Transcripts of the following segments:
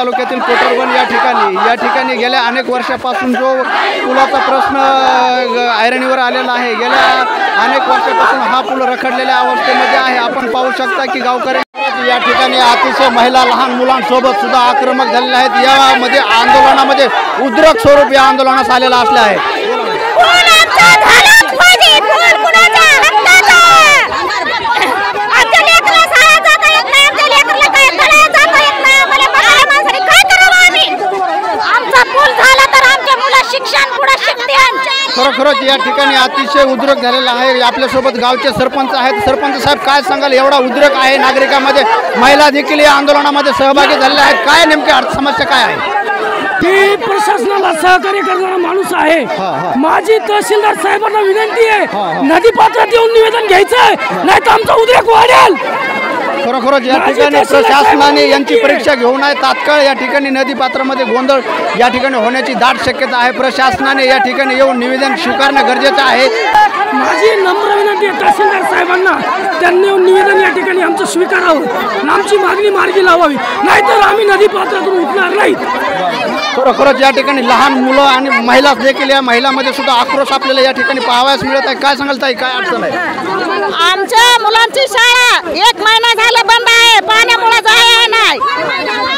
तालुक्यातील कोटरबन या ठिकाणी गेल्या अनेक वर्षापासून जो पुलाचा प्रश्न ऐरणीवर आलेला आहे, गेल्या अनेक वर्षापासून हा पूल रखडलेल्या अवस्थेमध्ये आहे। आपण पाहू शकता की गावकरी या ठिकाणी अतिशय महिला लहान मुलांसोबत सुद्धा आक्रमक झालेले आहेत। यामध्ये आंदोलनामध्ये उद्रेक स्वरूप या आंदोलनास आलेला असले आहे। खरोखरच या ठिकाणी अतिशय उद्रेक झालेला आहे। आपल्यासोबत गावचे सरपंच आहेत। सरपंच साहेब, काय सांगाल, एवढा उद्रेक आहे नागरिकांमध्ये, महिला देखील या आंदोलनामध्ये सहभागी झालेल्या आहेत, काय नेमकी समस्या काय आहे? ती प्रशासनाला सहकार्य करणारा माणूस आहे। माझी तहसीलदार साहेबांना विनंती आहे, नदी पात्रात येऊन निवेदन घ्यायचं आहे, नाही तर आमचा उद्रेक वाढेल। खरोखरच या ठिकाणी प्रशासनाने यांची परीक्षा घेऊ नये। तात्काळ या ठिकाणी नदी पात्रामध्ये गोंधळ या ठिकाणी होण्याची दाट शक्यता आहे। प्रशासनाने या ठिकाणी येऊन निवेदन स्वीकारणं गरजेचं आहे। माझी नम्र विनंती आहे तहसीलदार साहेबांना, त्यांनी येऊन निवेदन या ठिकाणी आमचं स्वीकारावं, आमची मागणी मार्गी लावावी, नाहीतर आम्ही नदी पात्रातून उठणार नाही। खरोखरच या ठिकाणी लहान मुलं आणि महिला देखील, या महिलांमध्ये सुद्धा आक्रोश आपल्याला या ठिकाणी पाहावयास मिळत आहे। काय सांगाल ताई, काय अडचण आहे? आमच्या मुलांची शाळा 1 महिना झाला बंद आहे, पाण्यामुळे जायला नाही।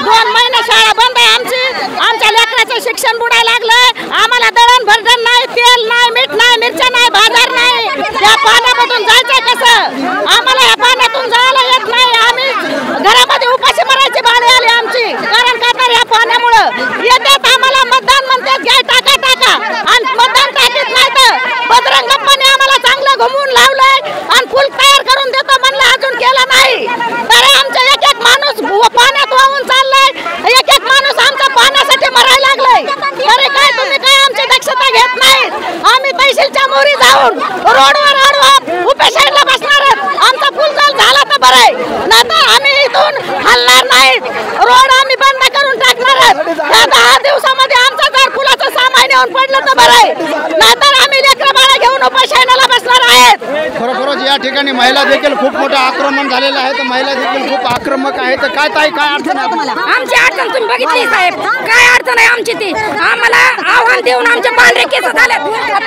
2 महिने शाळा बंद आहे आमची। आमच्या लेकराचं शिक्षण बुडायला लागलंय। आम्हाला दळण भरडण नाही, तेल नाही, मीठ नाही, मिरच्या नाही, बाजार नाही। या पाण्यामधून जायचंय कसं? आम्हाला या पाण्यातून जायला येत नाही। आम्ही घरामध्ये उपाशी मरायची बाळी आली आमची, कारण का तर या पाण्यामुळं येतात आम्हाला मतदान म्हणतात, घ्या टाका टाका, आणि मतदान टाकीत नाही तर बजरंग बाप्पाने आम्हाला चांगलं घुमवून लावलंय आणि पूल तयार करून देतो म्हणलं, अजून केलं नाही। तर आमचा एक एक माणूस पाण्यात वाहून चाललाय, एक एक माणूस आमचा पाण्यासाठी मरायला लागलाय। अरे काय तुम्ही काय आमची दक्षता घेत नाही? आम्ही तहसीलच्या मोरी जाऊन रोडवर उपेक्षाला बसणार। आमचा पूल झाला तर बरं आहे, नाहीतर आम्ही इथून हलणार नाही। रोड आम्ही बंद करून टाकणार। 10 दिवसामध्ये आमचा जर पुलाचं सामान येऊन पडलं तर बरं आहे, नाहीतर आम्ही लेकरं बाळा घेऊन उपेक्षाला बसणार आहेत। खरोखरच या ठिकाणी महिला देखील खूप मोठं आक्रमण झालेलं आहे। तर महिला देखील खूप आक्रमक आहेत। काय ताई, काय अडचण आहे तुम्हाला? आमची अडचण तुम्ही बघितली साहेब, काय अडचण आहे आमची ती? आम्हाला आव्हान देऊन आमच्या पांढरे केस झाले,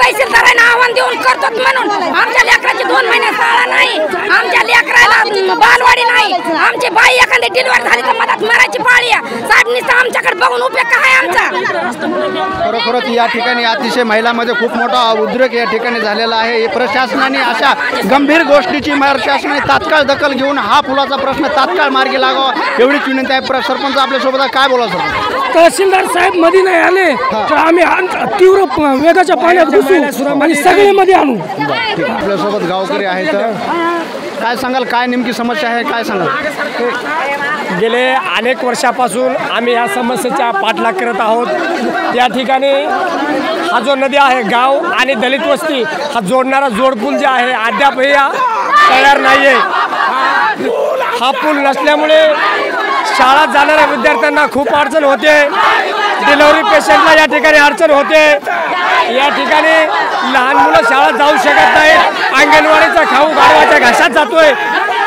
तहसीलदारांना आव्हान देऊन करतो म्हणून आमच्या लेकराची 2 महिने शाळा नाही, आमच्या लेकराला बालवाडी नाही, आमची बाई एखादी डिलिव्हरी झाली तर मदत मरायची पाळी आहे। साहेब नुसतं आमच्याकडे बघून उपयोग काय आमचा? खरोखरच या ठिकाणी अतिशय महिलांमध्ये खूप मोठा उद्रेक या ठिकाणी झालेला आहे। प्रशासनाने अशा गंभीर गोष्टीची प्रशासनाने तात्काळ दखल घेऊन हा पुलाचा प्रश्न तात्काळ मार्गी लागावा एवढीच विनंती आहे। सरपंच आपल्यासोबत काय बोला? सर, तहसीलदार साहेब मध्ये नाही आले तर आम्ही तीव्र वेगाच्या पाण्यात घुसू आणि सगळे मध्ये आणू। आपल्यासोबत गावकरी आहेत, काय सांगाल, काय नेमकी समस्या आहे, काय सांगाल? गेले अनेक वर्षापासून आम्ही या समस्येचा पाठलाग करत आहोत। या ठिकाणी हा जो नदी आहे, गाव आणि दलित वस्ती हा जोडणारा जोडपूल जे आहे अद्यापही तयार नाही आहे। हा पूल नसल्यामुळे शाळेत जाणाऱ्या विद्यार्थ्यांना खूप अडचण होते, डिलिव्हरी पेशंटला या ठिकाणी अडचण होते। या ठिकाणी लहान मुलं शाळेत जाऊ शकत नाहीत, अंगणवाडीचा खाऊ गाढवाच्या घशात जातोय।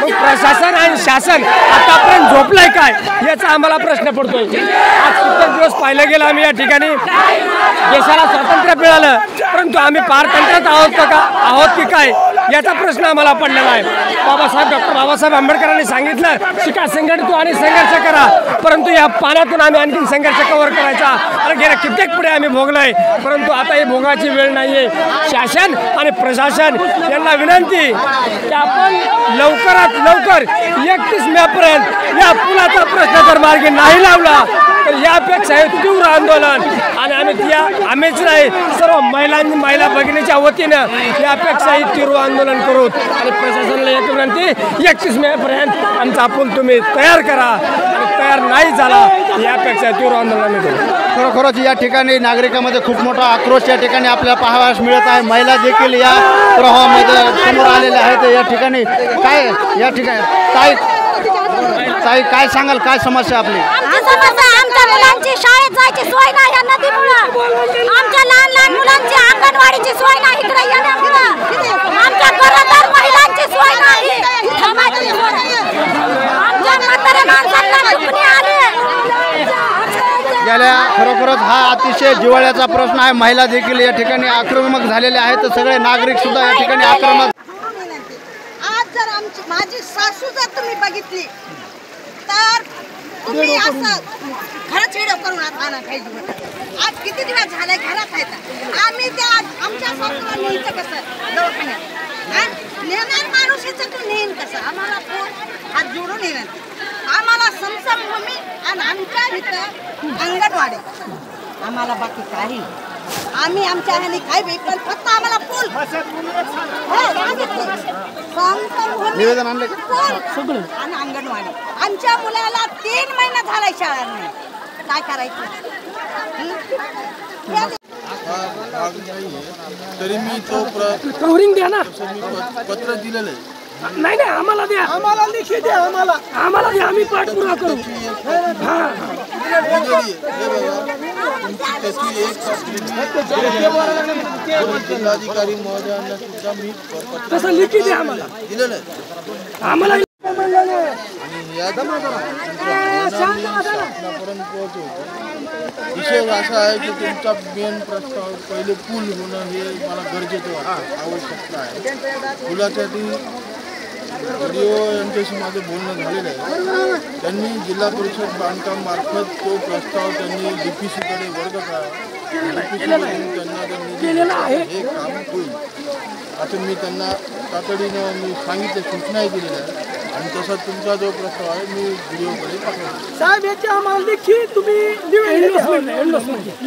मग प्रशासन आणि शासन आतापर्यंत झोपलंय काय याचा आम्हाला प्रश्न पडतोय। आज कित्येक दिवस पाहिलं गेलं आम्ही या ठिकाणी देशाला स्वातंत्र्य मिळालं, परंतु आम्ही पारतंत्र्यात आहोत की काय याचा प्रश्न आम्हाला पडलेला आहे। डॉक्टर बाबासाहेब आंबेडकरांनी सांगितलं, शिका, संघटित आणि संघर्ष करा, परंतु या पाण्यातून आम्ही आणखीन संघर्ष कव्हर करायचा आणि गेल्या कित्येक पुढे आम्ही भोगलोय, परंतु आता ही भोगाची वेळ नाहीये। शासन आणि प्रशासन यांना विनंती की आपण लवकरात लवकर 31 मेपर्यंत या पुलाचा प्रश्न जर मार्गी नाही लावला तर यापेक्षा हे तीव्र आंदोलन आणि आम्हीच नाही सर्व महिला भगिनीच्या वतीनं यापेक्षाही तीव्र आंदोलन करू आणि प्रशासनाला एक विनंती 31 मेपर्यंत आमचा पूल तुम्ही तयार करा आणि तयार नाही झाला यापेक्षा तीव्र आंदोलन करू। खरोखरच या ठिकाणी नागरिकांमध्ये खूप मोठा आक्रोश या ठिकाणी आपल्याला पाहावयास मिळत आहे। महिला देखील या प्रवाहामध्ये समोर आलेल्या आहेत। या ठिकाणी काय या ठिकाणी ताई काय सांगाल, काय समस्या आपली? आमच्या मुलांची शाळेत जायची सोय नाही या नदीमुळं, आमच्या लहान मुलांची अंगणवाडीची सोय नाही, इकडे येण्यामुळं आमच्या गरोदर महिलांची सोय नाही, आमच्या म्हाताऱ्या माणसांना दुखणे आले। खरंच हा अतिशय जिव्हाळ्याचा प्रश्न आहे. महिला देखील या ठिकाणी आक्रमक झालेल्या आहेत, सगळे नागरिक सुद्धा या ठिकाणी आक्रमक. आज जर माझी सासू जर तुम्ही बघितली तर तुम्ही असं खरंच व्हिडिओ करून आणा पाहिजे. आज किती दिवस झाले घरात आहेत, आम्ही त्या आमच्या सासूला न्यायचं कसं दवाखान्यात? नेणार माणूस याच्यातून नेईन कसं? आम्हाला कोण हात जोडून येणार? आम्हाला समसमभूमी आणि आमच्या इथं अंगणवाडी, आम्हाला बाकी काही आम्ही आमच्या ह्याने काय बी पण फक्त आम्हाला पूल निवेदन आणलं सगळं आणि अंगणवाडी. आमच्या मुलाला 3 महिना झालाय शाळा नाही, काय करायचं? तरी मी तो कव्हरिंग द्या ना. पत्र दिलेलं आहे. नाही नाही आम्हाला द्या, आम्हाला लिखी द्या, आम्हाला द्या, आम्ही पाठपुरावा करू. त्याची एक जिल्हाधिकारी महोदयांना सुद्धा मी तसं लिखी द्या आम्हाला, दिलेलं आहे. आम्हाला आणि या शासनापर्यंत पोहोचवतो. विषय असा आहे की तुमचा मेन प्रस्ताव पहिले पूल होणं हे मला गरजेचं वाटतं, आवश्यकता आहे. पुलासाठी व्हिडिओ यांच्याशी माझं बोलणं झालेलं आहे. त्यांनी जिल्हा परिषद बांधकाम मार्फत तो प्रस्ताव त्यांनी DPCकडे वर्ग करावा. DPCकडून त्यांना हे काम होईल असं मी त्यांना तातडीनं मी सांगितलं, सूचनाही दिलेल्या आहे. आणि तसा तुमचा जो प्रस्ताव आहे मी व्हिडिओकडे पाठवतो. साहेब याची आम्हाला लिखी तुम्ही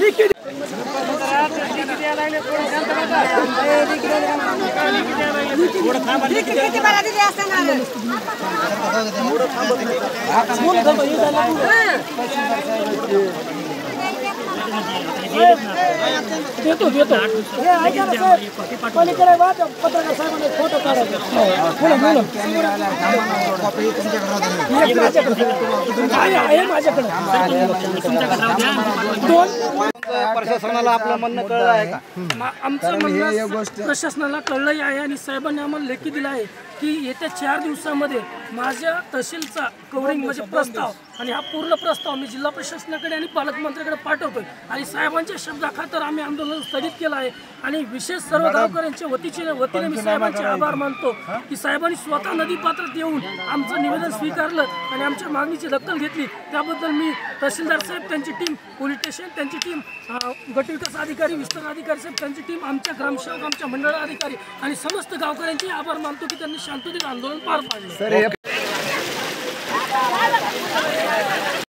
लिखी देतो पत्रकार साहेबांना फोटो काढायचा. माझ्याकडे प्रशासनाला आपलं म्हणणं कळलं आहे का? आमचं म्हणणं प्रशासनाला कळलंही आहे आणि साहेबांनी आम्हाला लेखी दिला आहे की येत्या 4 दिवसामध्ये माझ्या तहसीलचा कव्हरिंग म्हणजे प्रस्ताव आणि हा पूर्ण प्रस्ताव मी जिल्हा प्रशासनाकडे आणि पालकमंत्र्याकडे पाठवतोय. आणि साहेबांच्या शब्दाखातर आम्ही आंदोलन स्थगित केलं आहे. आणि विशेष सर्व गावकऱ्यांच्या वतीने मी साहेबांचे आभार मानतो की साहेबांनी स्वतः नदीपात्रात येऊन आमचं निवेदन स्वीकारलं आणि आमच्या मागणीची दखल घेतली. त्याबद्दल मी तहसीलदार साहेब, त्यांची टीम, पोलीस स्टेशन त्यांची टीम, गटविकास अधिकारी, विस्तार अधिकारी साहेब त्यांची टीम, आमच्या ग्रामसेवक, आमच्या मंडळ अधिकारी आणि समस्त गावकऱ्यांचे आभार मानतो की त्यांनी शांततेत आंदोलन पार पाडलं.